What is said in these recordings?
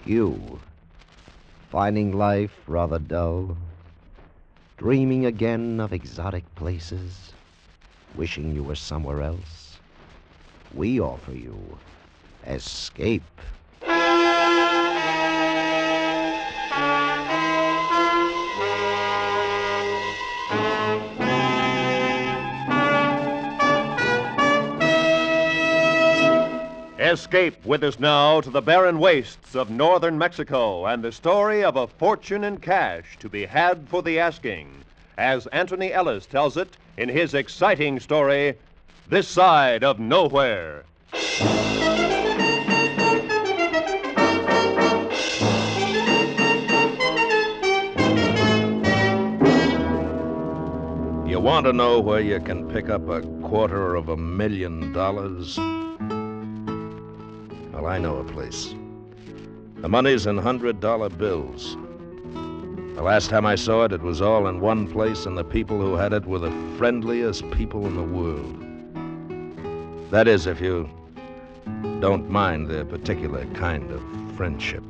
You, finding life rather dull, dreaming again of exotic places, wishing you were somewhere else, we offer you Escape. Escape with us now to the barren wastes of northern Mexico and the story of a fortune in cash to be had for the asking, as Anthony Ellis tells it in his exciting story, This Side of Nowhere. You want to know where you can pick up $250,000? Well, I know a place. The money's in $100 bills. The last time I saw it, it was all in one place, and the people who had it were the friendliest people in the world. That is, if you don't mind their particular kind of friendship.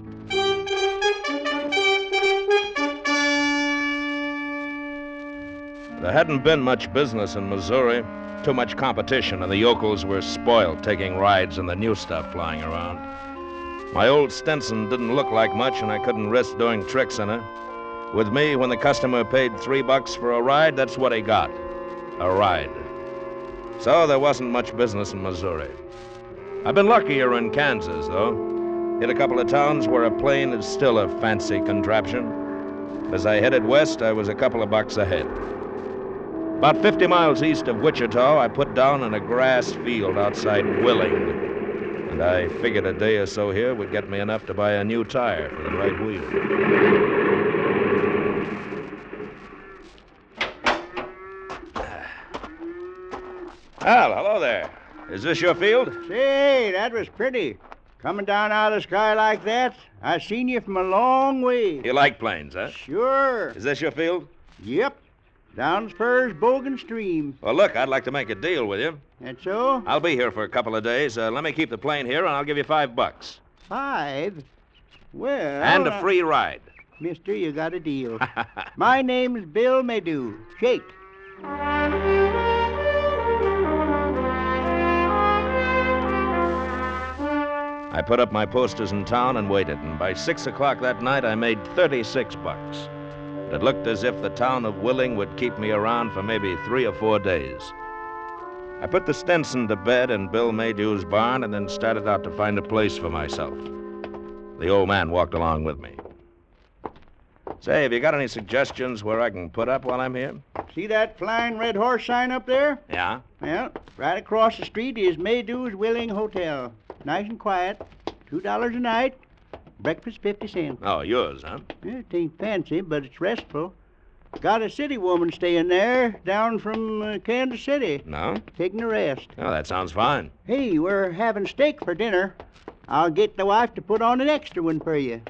There hadn't been much business in Missouri. Too much competition, and the yokels were spoiled taking rides in the new stuff flying around. My old Stinson didn't look like much, and I couldn't risk doing tricks in her. With me, when the customer paid $3 for a ride, that's what he got, a ride. So there wasn't much business in Missouri. I've been luckier in Kansas, though. Hit a couple of towns where a plane is still a fancy contraption. As I headed west, I was a couple of bucks ahead. About 50 miles east of Wichita, I put down in a grass field outside Willing, and I figured a day or so here would get me enough to buy a new tire for the right wheel. Al, hello there. Is this your field? Say, that was pretty. Coming down out of the sky like that, I seen you from a long way. You like planes, huh? Sure. Is this your field? Yep. Down as far as Bogan Stream. Well, look, I'd like to make a deal with you. That so? I'll be here for a couple of days. Let me keep the plane here, and I'll give you $5. 5? Well... And a free ride. Mister, you got a deal. My name's Bill Maydew. Shake. I put up my posters in town and waited, and by 6 o'clock that night, I made $36. It looked as if the town of Willing would keep me around for maybe 3 or 4 days. I put the Stinson to bed in Bill Maydew's barn and then started out to find a place for myself. The old man walked along with me. Say, have you got any suggestions where I can put up while I'm here? See that flying red horse sign up there? Yeah? Well, right across the street is Maydew's Willing Hotel. Nice and quiet. $2 a night. Breakfast 50 cents. Oh, yours, huh? Yeah, it ain't fancy, but it's restful. Got a city woman staying there, down from Kansas City. No? Taking a rest. Oh, that sounds fine. Hey, we're having steak for dinner. I'll get the wife to put on an extra one for you.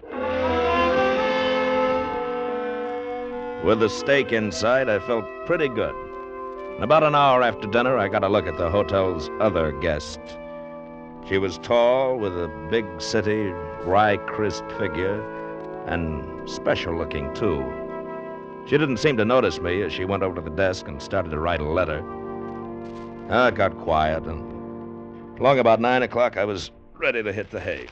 With the steak inside, I felt pretty good. And about an hour after dinner, I got a look at the hotel's other guest. She was tall, with a big, city, dry, crisp figure, and special-looking, too. She didn't seem to notice me as she went over to the desk and started to write a letter. It got quiet, and along about 9 o'clock, I was ready to hit the hay.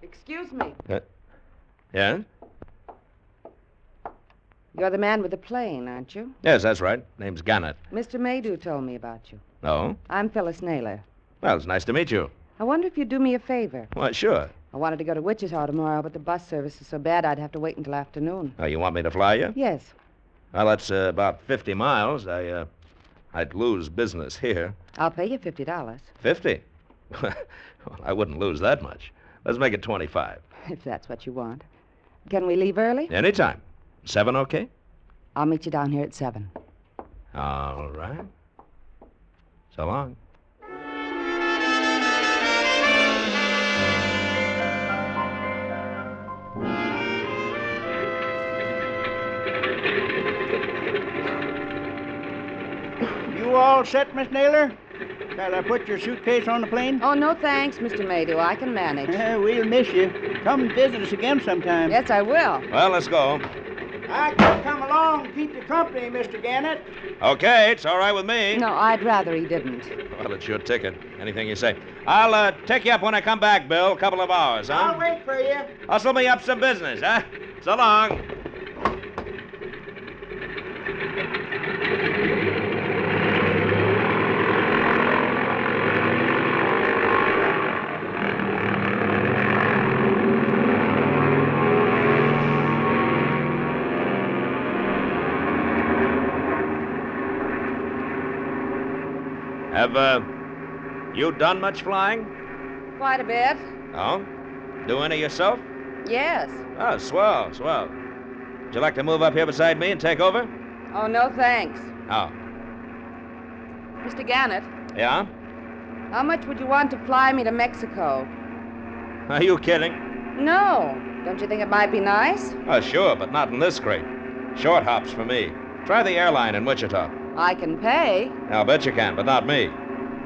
Excuse me. Yeah? You're the man with the plane, aren't you? Yes, that's right. Name's Gannett. Mr. Maydew told me about you. Oh? I'm Phyllis Naylor. Well, it's nice to meet you. I wonder if you'd do me a favor. Why, sure. I wanted to go to Wichita tomorrow, but the bus service is so bad I'd have to wait until afternoon. Oh, you want me to fly you? Yes. Well, that's about 50 miles. I'd lose business here. I'll pay you $50. 50? Well, I wouldn't lose that much. Let's make it 25. If that's what you want. Can we leave early? Anytime. 7, okay? I'll meet you down here at 7. All right. So long. You all set, Miss Naylor? Shall I put your suitcase on the plane? Oh, no thanks, Mr. Maydew. I can manage. We'll miss you. Come visit us again sometime. Yes, I will. Well, let's go. I can come along and keep you company, Mr. Gannett. Okay, it's all right with me. No, I'd rather he didn't. Well, it's your ticket. Anything you say. I'll take you up when I come back, Bill. A couple of hours, huh? I'll wait for you. Hustle me up some business, huh? So long. Have you done much flying? Quite a bit. Oh? Do any yourself? Yes. Oh, swell, swell. Would you like to move up here beside me and take over? Oh, no thanks. Oh. Mr. Gannett, Yeah? how much would you want to fly me to Mexico? Are you kidding? No. Don't you think it might be nice? Oh, sure, but not in this crate. Short hops for me. Try the airline in Wichita. I can pay. I'll bet you can, but not me.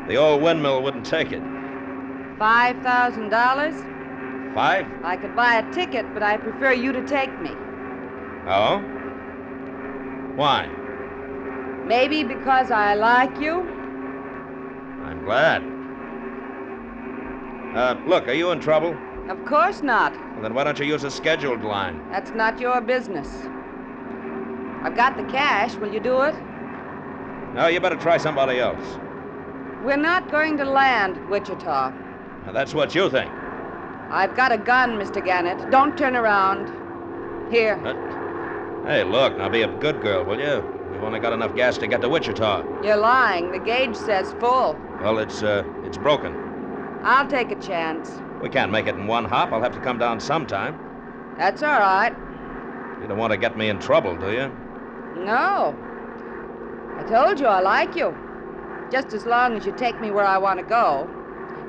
The old windmill wouldn't take it. $5,000? 5? I could buy a ticket, but I prefer you to take me. Oh? Why? Maybe because I like you? I'm glad. Look, are you in trouble? Of course not. Well, then why don't you use a scheduled line? That's not your business. I've got the cash. Will you do it? No, you better try somebody else. We're not going to land at Wichita. Now, that's what you think. I've got a gun, Mr. Gannett. Don't turn around. Here. Hey, look, now be a good girl, will you? We've only got enough gas to get to Wichita. You're lying. The gauge says full. Well, it's broken. I'll take a chance. We can't make it in one hop. I'll have to come down sometime. That's all right. You don't want to get me in trouble, do you? No. I told you I like you. Just as long as you take me where I want to go.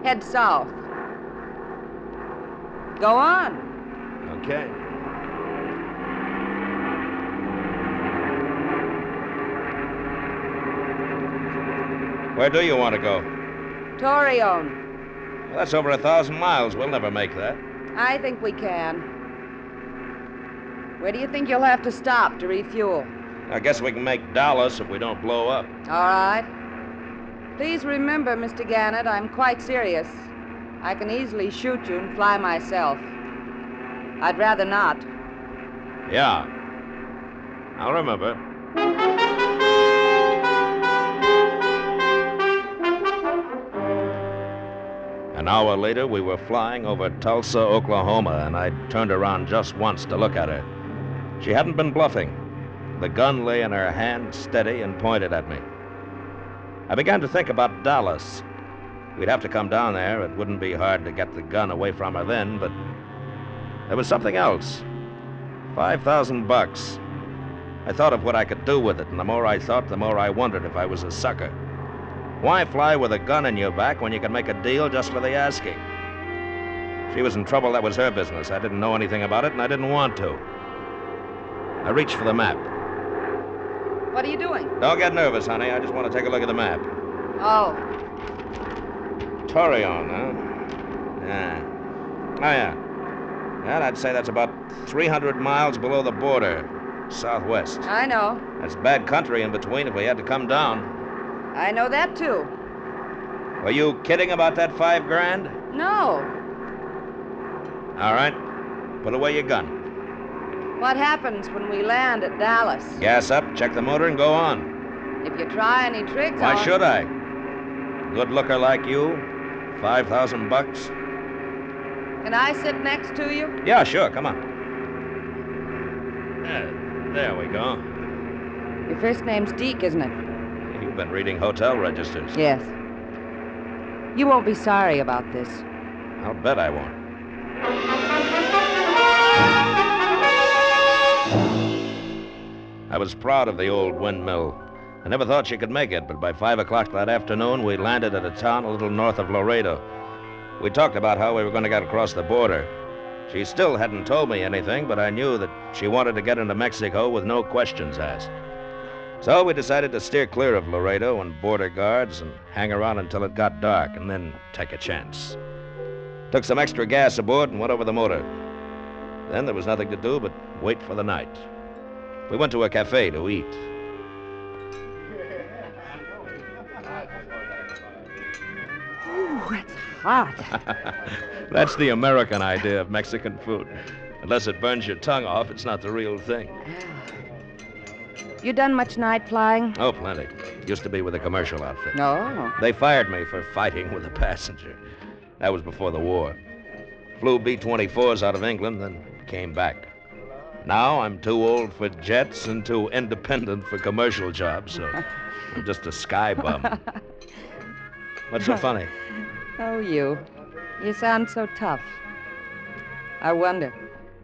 Head south. Go on. Okay. Where do you want to go? Torreon. Well, that's over 1,000 miles. We'll never make that. I think we can. Where do you think you'll have to stop to refuel? I guess we can make Dallas if we don't blow up. All right. Please remember, Mr. Gannett, I'm quite serious. I can easily shoot you and fly myself. I'd rather not. Yeah. I'll remember. An hour later, we were flying over Tulsa, Oklahoma, and I turned around just once to look at her. She hadn't been bluffing. The gun lay in her hand, steady, and pointed at me. I began to think about Dallas. We'd have to come down there. It wouldn't be hard to get the gun away from her then, but there was something else. $5,000. I thought of what I could do with it, and the more I thought, the more I wondered if I was a sucker. Why fly with a gun in your back when you could make a deal just for the asking? If she was in trouble, that was her business. I didn't know anything about it, and I didn't want to. I reached for the map. What are you doing? Don't get nervous, honey. I just want to take a look at the map. Oh. Torreon, huh? Yeah. Oh, yeah. Yeah, I'd say that's about 300 miles below the border, southwest. I know. That's bad country in between if we had to come down. I know that, too. Were you kidding about that $5,000? No. All right. Put away your gun. What happens when we land at Dallas? Gas up, check the motor, and go on. If you try any tricks Why on... should I? Good looker like you, $5,000. Can I sit next to you? Yeah, sure. Come on. There we go. Your first name's Deke, isn't it? You've been reading hotel registers. Yes. You won't be sorry about this. I'll bet I won't. I was proud of the old windmill. I never thought she could make it, but by 5 o'clock that afternoon, we landed at a town a little north of Laredo. We talked about how we were going to get across the border. She still hadn't told me anything, but I knew that she wanted to get into Mexico with no questions asked. So we decided to steer clear of Laredo and border guards and hang around until it got dark and then take a chance. Took some extra gas aboard and went over the motor. Then there was nothing to do but wait for the night. We went to a cafe to eat. Ooh, it's hot. That's the American idea of Mexican food. Unless it burns your tongue off, it's not the real thing. You done much night flying? Oh, plenty. Used to be with a commercial outfit. No. They fired me for fighting with a passenger. That was before the war. Flew B-24s out of England, then came back. Now I'm too old for jets and too independent for commercial jobs, so I'm just a sky bum. What's so funny? Oh, you. You sound so tough. I wonder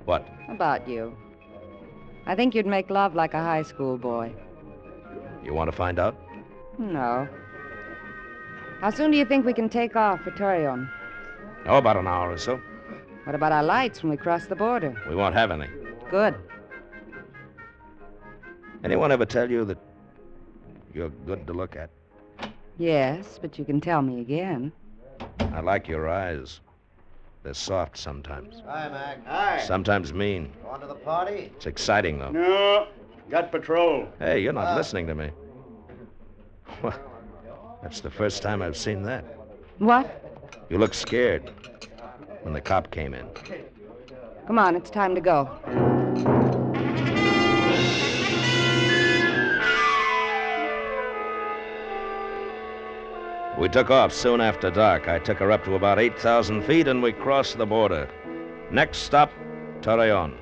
What? about you. I think you'd make love like a high school boy. You want to find out? No. How soon do you think we can take off for Torreon? Oh, about an hour or so. What about our lights when we cross the border? We won't have any. Good. Anyone ever tell you that you're good to look at? Yes, but you can tell me again. I like your eyes. They're soft sometimes. Hi, Mac. Hi. Sometimes mean. Going to the party? It's exciting, though. No, got patrol. Hey, you're not listening to me. Well, that's the first time I've seen that. What? You looked scared when the cop came in. Come on, it's time to go. We took off soon after dark. I took her up to about 8,000 feet, and we crossed the border. Next stop, Torreon.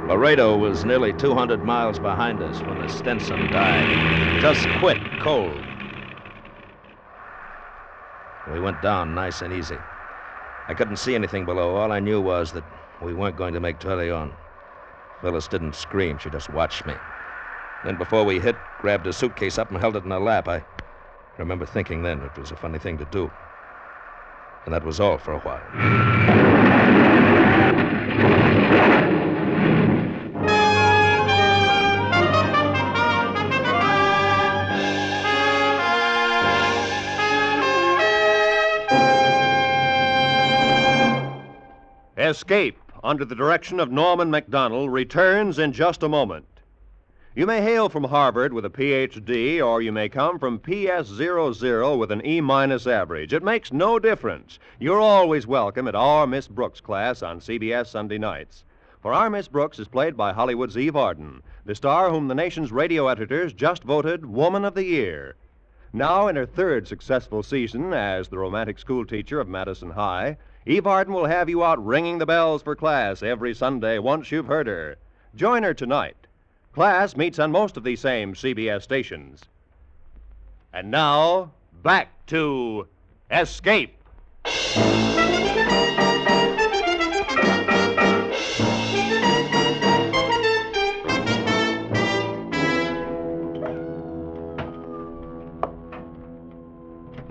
Laredo was nearly 200 miles behind us when the Stinson died. Just quit, cold. We went down nice and easy. I couldn't see anything below. All I knew was that we weren't going to make Torreon. Phyllis didn't scream. She just watched me. Then before we hit, grabbed a suitcase up and held it in her lap. I remember thinking then it was a funny thing to do. And that was all for a while. Escape, under the direction of Norman MacDonald, returns in just a moment. You may hail from Harvard with a Ph.D., or you may come from PS00 with an E- average. It makes no difference. You're always welcome at our Miss Brooks class on CBS Sunday nights. For our Miss Brooks is played by Hollywood's Eve Arden, the star whom the nation's radio editors just voted Woman of the Year. Now, in her third successful season as the romantic schoolteacher of Madison High, Eve Arden will have you out ringing the bells for class every Sunday once you've heard her. Join her tonight. Class meets on most of these same CBS stations. And now, back to Escape.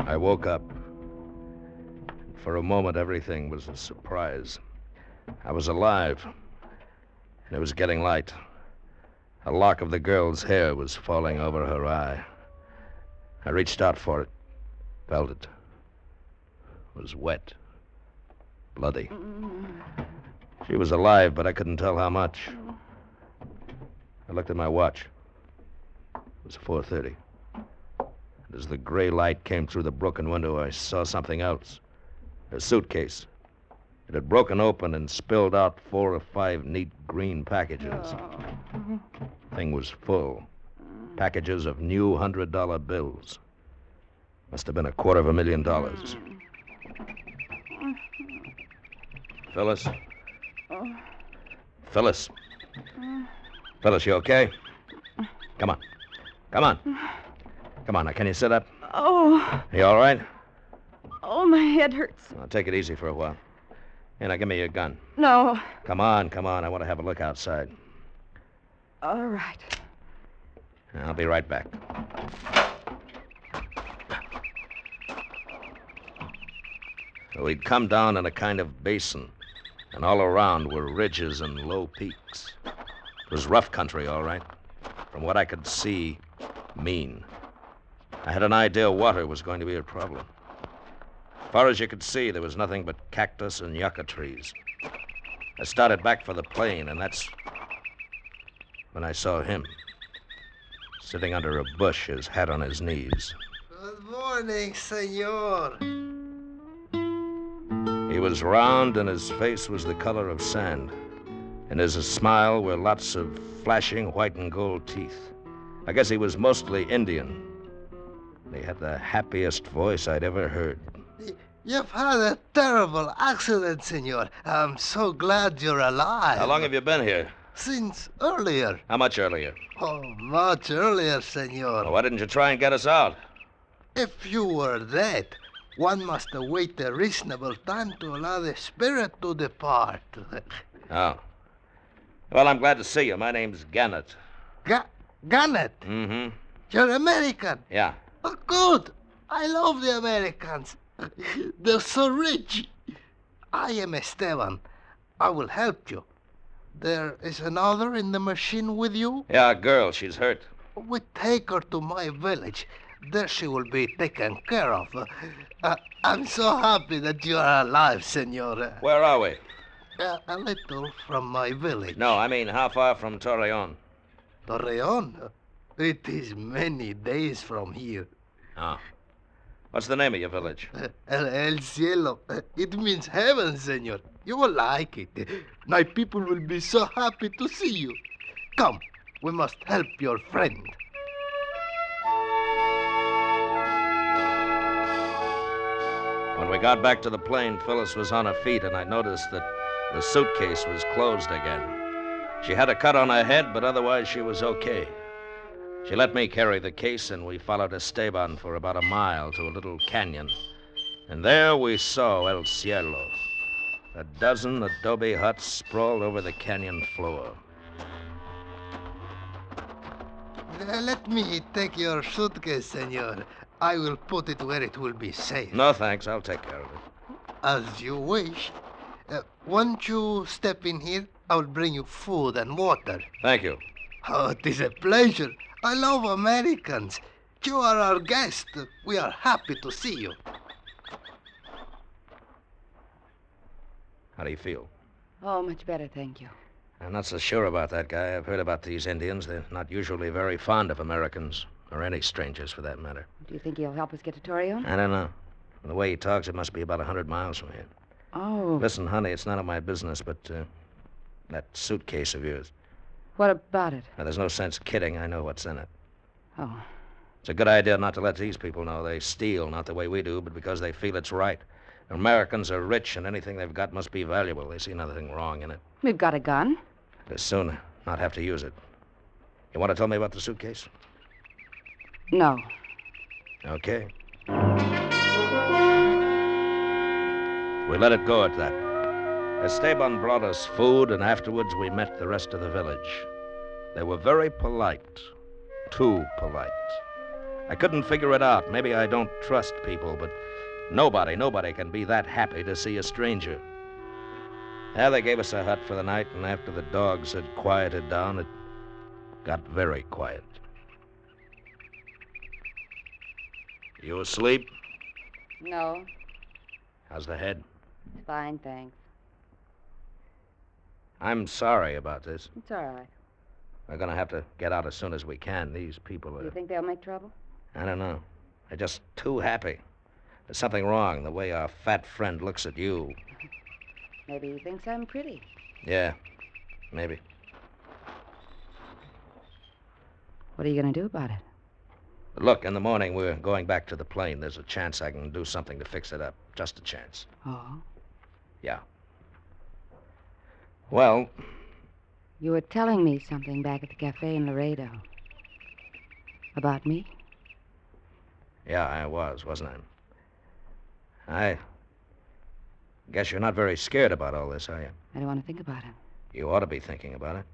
I woke up. For a moment, everything was a surprise. I was alive, and it was getting light. A lock of the girl's hair was falling over her eye. I reached out for it, felt it. It was wet, bloody. She was alive, but I couldn't tell how much. I looked at my watch. It was 4:30. And as the gray light came through the broken window, I saw something else. A suitcase. It had broken open and spilled out 4 or 5 neat green packages. Thing was full. Packages of new $100 bills. Must have been $250,000. Phyllis? Phyllis? Phyllis, you okay? Come on. Come on. Come on, now, can you sit up? Oh, You all right? my head hurts. I'll take it easy for a while. Here, now, give me your gun. No. Come on. I want to have a look outside. All right. I'll be right back. We'd come down in a kind of basin, and all around were ridges and low peaks. It was rough country, all right. From what I could see, mean. I had an idea water was going to be a problem. As far as you could see, there was nothing but cactus and yucca trees. I started back for the plane, and that's when I saw him, sitting under a bush, his hat on his knees. Good morning, senor. He was round, and his face was the color of sand. In his smile were lots of flashing white and gold teeth. I guess he was mostly Indian. He had the happiest voice I'd ever heard. You've had a terrible accident, senor. I'm so glad you're alive. How long have you been here? Since earlier. How much earlier? Oh, much earlier, senor. Well, why didn't you try and get us out? If you were dead, one must await a reasonable time to allow the spirit to depart. Oh. Well, I'm glad to see you. My name's Gannett. Gannett? Mm-hmm. You're American? Yeah. Oh, good. I love the Americans. They're so rich. I am Esteban. I will help you. There is another in the machine with you? Yeah, a girl. She's hurt. We take her to my village. There she will be taken care of. I'm so happy that you are alive, senor. Where are we? A little from my village. No, I mean, how far from Torreon? Torreon? It is many days from here. Oh. What's the name of your village? El Cielo. It means heaven, senor. You will like it. My people will be so happy to see you. Come, we must help your friend. When we got back to the plane, Phyllis was on her feet, and I noticed that the suitcase was closed again. She had a cut on her head, but otherwise she was okay. She let me carry the case, and we followed Esteban for about a mile to a little canyon. And there we saw El Cielo. A dozen adobe huts sprawled over the canyon floor. Let me take your suitcase, senor. I will put it where it will be safe. No, thanks. I'll take care of it. As you wish. Once you step in here, I will bring you food and water. Thank you. Oh, it is a pleasure. I love Americans. You are our guest. We are happy to see you. How do you feel? Oh, much better, thank you. I'm not so sure about that guy. I've heard about these Indians. They're not usually very fond of Americans, or any strangers for that matter. Do you think he'll help us get to Torreon? I don't know. From the way he talks, it must be about 100 miles from here. Oh. Listen, honey, it's none of my business, but that suitcase of yours. What about it? Now, there's no sense kidding. I know what's in it. Oh. It's a good idea not to let these people know. They steal, not the way we do, but because they feel it's right. Americans are rich, and anything they've got must be valuable. They see nothing wrong in it. We've got a gun. They'll soon not have to use it. You want to tell me about the suitcase? No. Okay. We let it go at that. Esteban brought us food, and afterwards we met the rest of the village. They were very polite. Too polite. I couldn't figure it out. Maybe I don't trust people, but nobody can be that happy to see a stranger. Yeah, they gave us a hut for the night, and after the dogs had quieted down, it got very quiet. You asleep? No. How's the head? It's fine, thanks. I'm sorry about this. It's all right. We're going to have to get out as soon as we can. These people Do you are... think they'll make trouble? I don't know. They're just too happy. There's something wrong, the way our fat friend looks at you. Maybe he thinks I'm pretty. Yeah, maybe. What are you going to do about it? Look, in the morning we're going back to the plane. There's a chance I can do something to fix it up. Just a chance. Oh? Yeah. Well, You were telling me something back at the cafe in Laredo. About me? yeah, I was, wasn't I? I guess you're not very scared about all this, are you? I don't want to think about it. You ought to be thinking about it.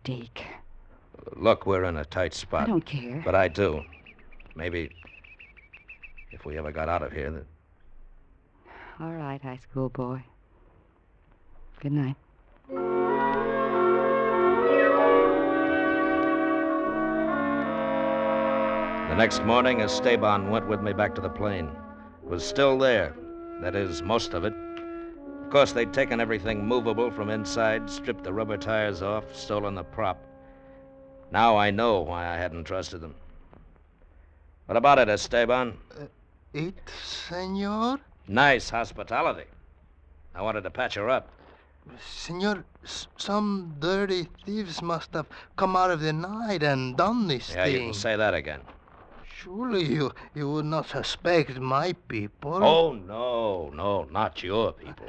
Deke. Look, we're in a tight spot. I don't care. But I do. Maybe if we ever got out of here, that All right, high school boy. Good night. The next morning, Esteban went with me back to the plane. It was still there. That is, most of it. Of course, they'd taken everything movable from inside, stripped the rubber tires off, stolen the prop. Now I know why I hadn't trusted them. What about it, Esteban? It, senor? Nice hospitality. I wanted to patch her up. Senor, some dirty thieves must have come out of the night and done this Yeah, thing. you can say that again. Surely you would not suspect my people. Oh, no, not your people.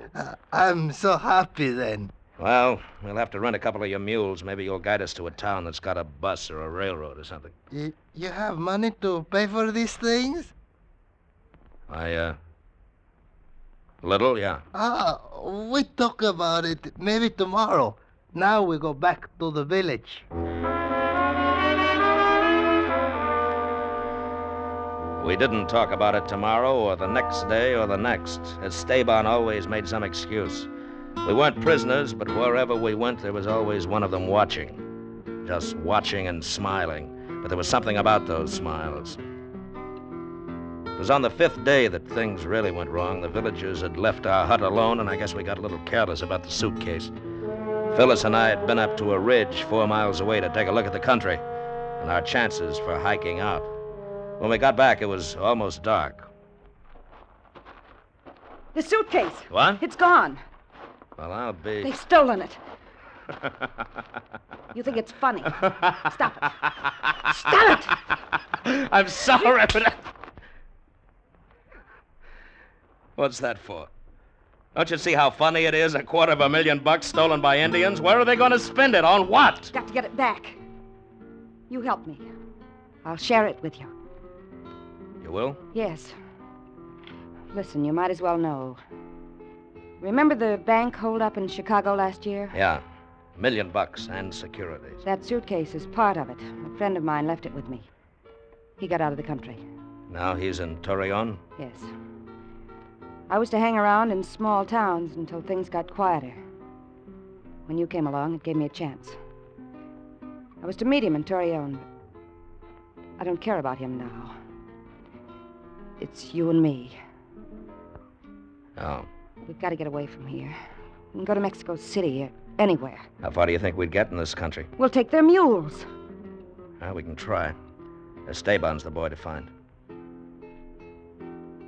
I'm so happy then. Well, we'll have to rent a couple of your mules. Maybe you'll guide us to a town that's got a bus or a railroad or something. You have money to pay for these things? Little, yeah. We talk about it maybe tomorrow. Now we go back to the village. We didn't talk about it tomorrow or the next day or the next. Esteban always made some excuse. We weren't prisoners, but wherever we went, there was always one of them watching. Just watching and smiling. But there was something about those smiles. It was on the 5th day that things really went wrong. The villagers had left our hut alone, and I guess we got a little careless about the suitcase. Phyllis and I had been up to a ridge 4 miles away to take a look at the country and our chances for hiking out. When we got back, it was almost dark. The suitcase. What? It's gone. Well, I'll be... They've stolen it. You think it's funny? Stop it. Stop it! I'm sorry, but... What's that for? Don't you see how funny it is? $250,000 stolen by Indians? Where are they going to spend it? On what? Got to get it back. You help me. I'll share it with you. You will? Yes. Listen, you might as well know. Remember the bank holdup in Chicago last year? Yeah. $1 million and securities. That suitcase is part of it. A friend of mine left it with me. He got out of the country. Now he's in Torreon? Yes. I was to hang around in small towns until things got quieter. When you came along, it gave me a chance. I was to meet him in Torreon, but I don't care about him now. It's you and me. Oh. We've got to get away from here. We can go to Mexico City or anywhere. How far do you think we'd get in this country? We'll take their mules. Well, we can try. Esteban's the boy to find.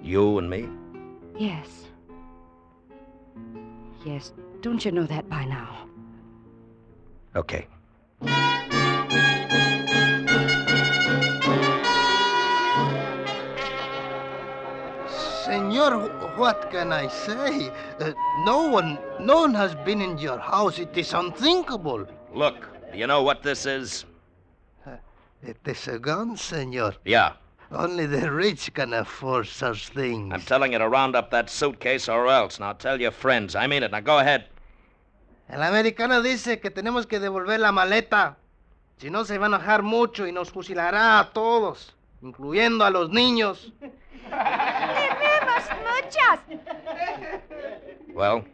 You and me? Yes. Yes, don't you know that by now? Okay. Senor, what can I say? No one has been in your house. It is unthinkable. Look, do you know what this is? It is a gun, senor. Yeah. Only the rich can afford such things. I'm telling you to round up that suitcase or else. Now tell your friends. I mean it. Now go ahead. El americano dice que tenemos que devolver la maleta. Si no, se va a enojar mucho y nos fusilará a todos, incluyendo a los niños. Well?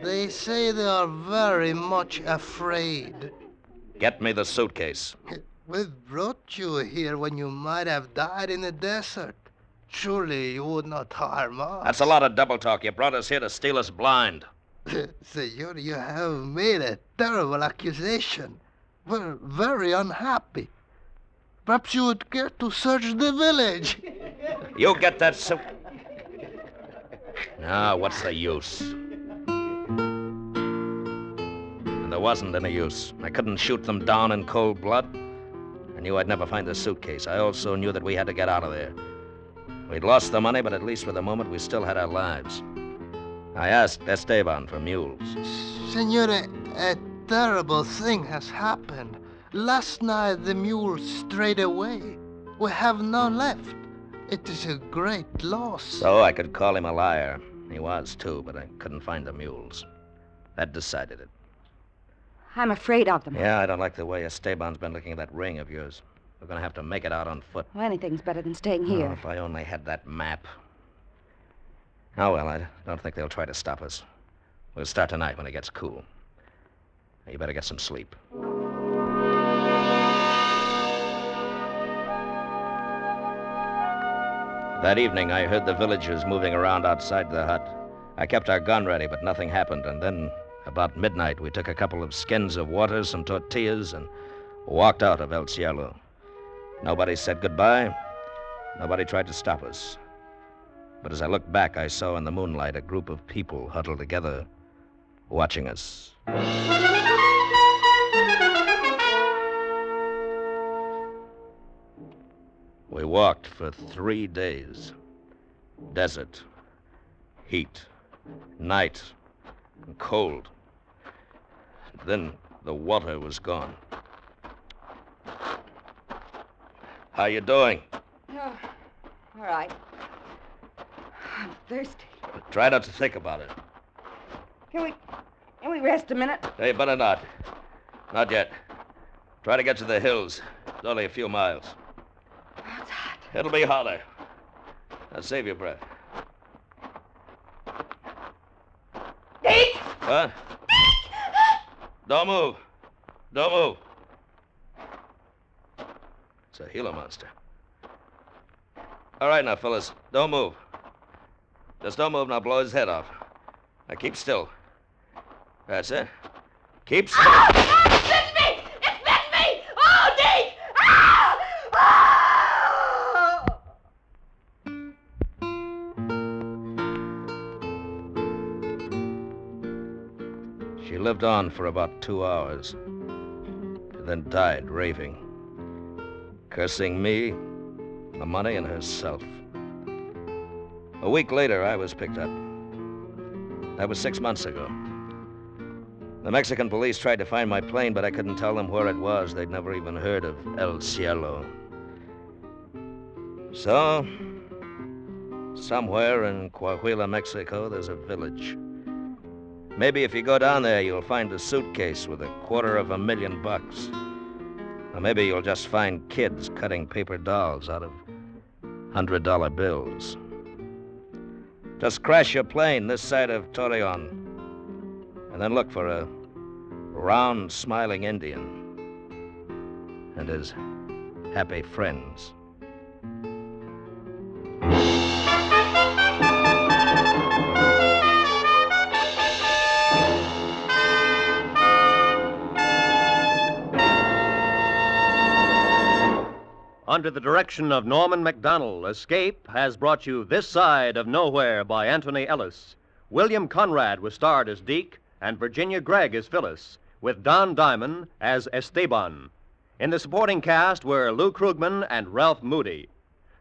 They say they are very much afraid. Get me the suitcase. We brought you here when you might have died in the desert. Surely you would not harm us. That's a lot of double talk. You brought us here to steal us blind. Senor, you have made a terrible accusation. We're very unhappy. Perhaps you would care to search the village. You get that suit. Now, what's the use? And there wasn't any use. I couldn't shoot them down in cold blood. I knew I'd never find the suitcase. I also knew that we had to get out of there. We'd lost the money, but at least for the moment, we still had our lives. I asked Esteban for mules. Senor, a terrible thing has happened. Last night, the mules strayed away. We have none left. It is a great loss. So I could call him a liar. He was, too, but I couldn't find the mules. That decided it. I'm afraid of them. Yeah, I don't like the way Esteban's been looking at that ring of yours. We're going to have to make it out on foot. Well, anything's better than staying here. Oh, if I only had that map. Oh, well, I don't think they'll try to stop us. We'll start tonight when it gets cool. You better get some sleep. That evening, I heard the villagers moving around outside the hut. I kept our gun ready, but nothing happened. And then, about midnight, we took a couple of skins of water, some tortillas, and walked out of El Cielo. Nobody said goodbye. Nobody tried to stop us. But as I looked back, I saw in the moonlight a group of people huddled together, watching us. We walked for 3 days. Desert, heat, night, and cold. Then the water was gone. How you doing? Oh, all right. I'm thirsty. Try not to think about it. Can we rest a minute? Hey, better not. Not yet. Try to get to the hills. It's only a few miles. Oh, it's hot. It'll be hotter. Now save your breath. Deke! What? Don't move. Don't move. It's a Gila monster. All right now, fellas. Don't move. Just don't move and I'll blow his head off. Now keep still. That's it. Keep still. Ah! It's bitten me! It's bitten me! Oh, Deke! Ah! Ah! She lived on for about 2 hours, and then died raving, cursing me, the money, and herself. A week later, I was picked up. That was 6 months ago. The Mexican police tried to find my plane, but I couldn't tell them where it was. They'd never even heard of El Cielo. So, somewhere in Coahuila, Mexico, there's a village. Maybe if you go down there, you'll find a suitcase with $250,000. Or maybe you'll just find kids cutting paper dolls out of $100 bills. Just crash your plane this side of Torreon, and then look for a round, smiling Indian and his happy friends. Under the direction of Norman MacDonald, Escape has brought you This Side of Nowhere by Anthony Ellis. William Conrad was starred as Deke, and Virginia Gregg as Phyllis, with Don Diamond as Esteban. In the supporting cast were Lou Krugman and Ralph Moody.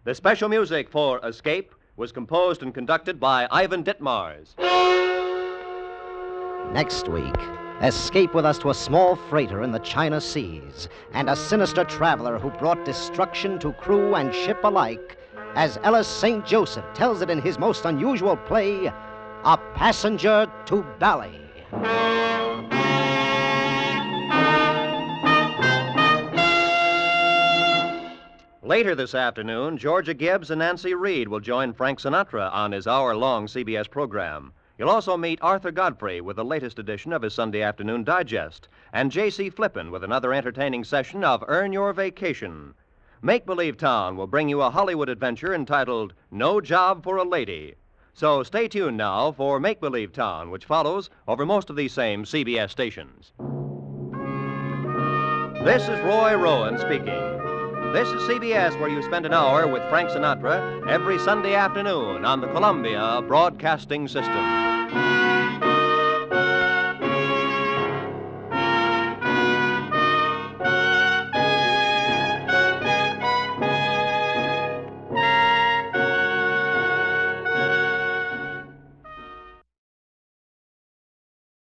The special music for Escape was composed and conducted by Ivan Ditmars. Next week, escape with us to a small freighter in the China Seas and a sinister traveler who brought destruction to crew and ship alike, as Ellis St. Joseph tells it in his most unusual play, A Passenger to Bali. Later this afternoon, Georgia Gibbs and Nancy Reed will join Frank Sinatra on his hour-long CBS program. You'll also meet Arthur Godfrey with the latest edition of his Sunday Afternoon Digest, and J.C. Flippin with another entertaining session of Earn Your Vacation. Make Believe Town will bring you a Hollywood adventure entitled No Job for a Lady. So stay tuned now for Make Believe Town, which follows over most of these same CBS stations. This is Roy Rowan speaking. This is CBS, where you spend an hour with Frank Sinatra every Sunday afternoon on the Columbia Broadcasting System.